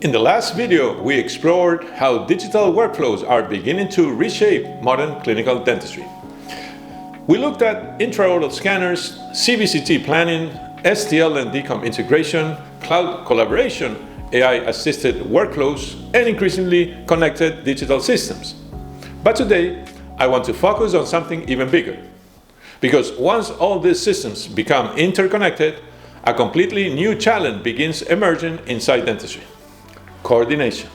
In the last video, we explored how digital workflows are beginning to reshape modern clinical dentistry. We looked at intraoral scanners, CBCT planning, STL and DICOM integration, cloud collaboration, AI-assisted workflows, and increasingly connected digital systems. But today, I want to focus on something even bigger. Because once all these systems become interconnected, a completely new challenge begins emerging inside dentistry: coordination.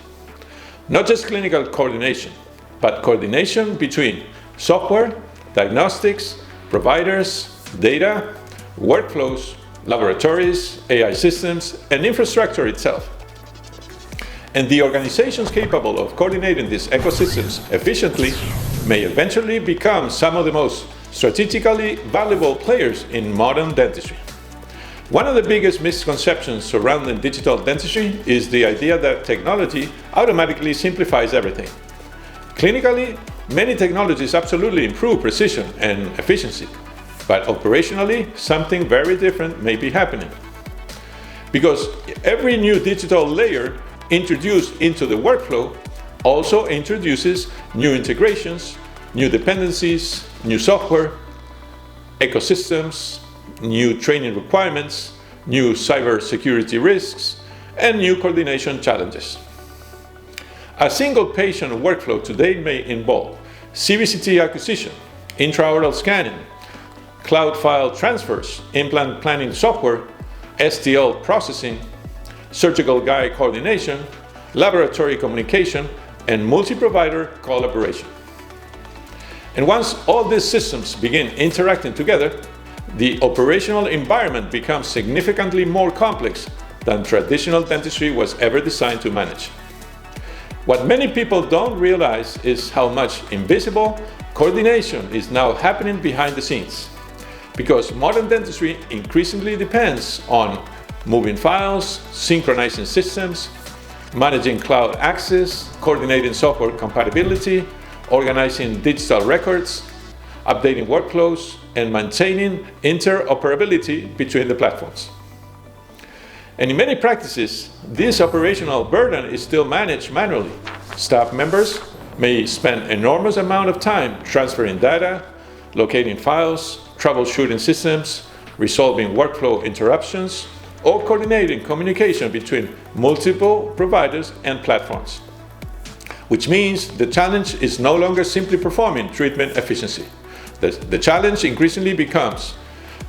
Not just clinical coordination, but coordination between software, diagnostics, providers, data, workflows, laboratories, AI systems, and infrastructure itself. And the organizations capable of coordinating these ecosystems efficiently may eventually become some of the most strategically valuable players in modern dentistry. One of the biggest misconceptions surrounding digital dentistry is the idea that technology automatically simplifies everything. Clinically, many technologies absolutely improve precision and efficiency, but operationally, something very different may be happening. Because every new digital layer introduced into the workflow also introduces new integrations, new dependencies, new software, ecosystems, new training requirements, new cybersecurity risks, and new coordination challenges. A single patient workflow today may involve CBCT acquisition, intraoral scanning, cloud file transfers, implant planning software, STL processing, surgical guide coordination, laboratory communication, and multi-provider collaboration. And once all these systems begin interacting together, the operational environment becomes significantly more complex than traditional dentistry was ever designed to manage. What many people don't realize is how much invisible coordination is now happening behind the scenes. Because modern dentistry increasingly depends on moving files, synchronizing systems, managing cloud access, coordinating software compatibility, organizing digital records, updating workflows, and maintaining interoperability between the platforms. And in many practices, this operational burden is still managed manually. Staff members may spend enormous amount of time transferring data, locating files, troubleshooting systems, resolving workflow interruptions, or coordinating communication between multiple providers and platforms. Which means the challenge is no longer simply performing treatment efficiency. The challenge increasingly becomes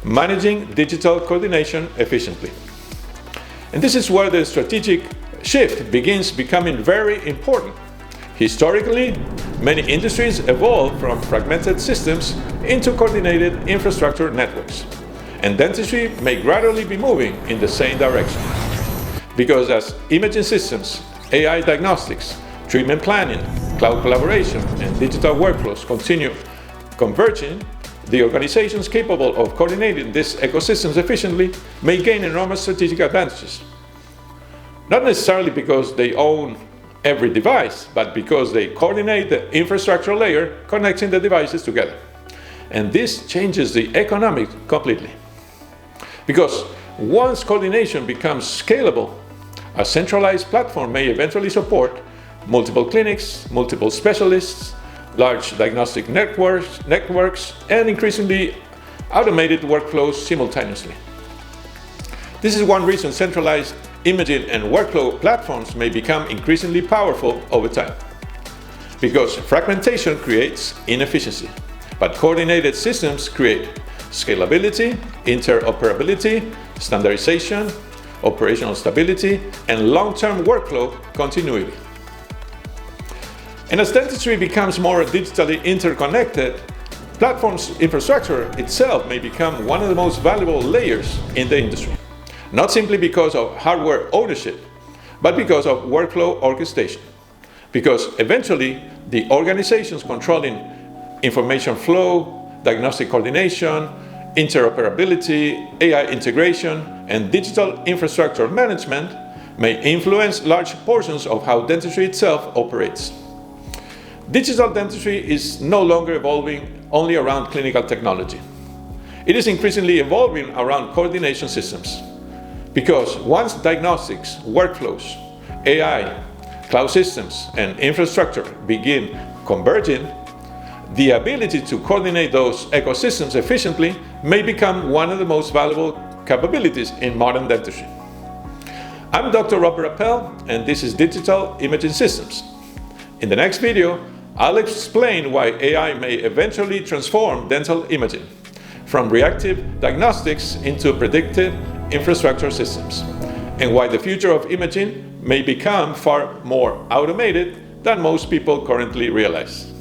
managing digital coordination efficiently. And this is where the strategic shift begins becoming very important. Historically, many industries evolved from fragmented systems into coordinated infrastructure networks. And dentistry may gradually be moving in the same direction. Because as imaging systems, AI diagnostics, treatment planning, cloud collaboration, and digital workflows continue converging, the organizations capable of coordinating these ecosystems efficiently may gain enormous strategic advantages. Not necessarily because they own every device, but because they coordinate the infrastructure layer connecting the devices together. And this changes the economics completely. Because once coordination becomes scalable, a centralized platform may eventually support multiple clinics, multiple specialists, large diagnostic networks, and increasingly automated workflows simultaneously. This is one reason centralized imaging and workflow platforms may become increasingly powerful over time. Because fragmentation creates inefficiency, but coordinated systems create scalability, interoperability, standardization, operational stability, and long-term workflow continuity. And as dentistry becomes more digitally interconnected, platforms infrastructure itself may become one of the most valuable layers in the industry. Not simply because of hardware ownership, but because of workflow orchestration. Because eventually, the organizations controlling information flow, diagnostic coordination, interoperability, AI integration, and digital infrastructure management may influence large portions of how dentistry itself operates. Digital dentistry is no longer evolving only around clinical technology. It is increasingly evolving around coordination systems. Because once diagnostics, workflows, AI, cloud systems, and infrastructure begin converging, the ability to coordinate those ecosystems efficiently may become one of the most valuable capabilities in modern dentistry. I'm Dr. Robert Appel, and this is Digital Imaging Systems. In the next video, I'll explain why AI may eventually transform dental imaging from reactive diagnostics into predictive infrastructure systems, and why the future of imaging may become far more automated than most people currently realize.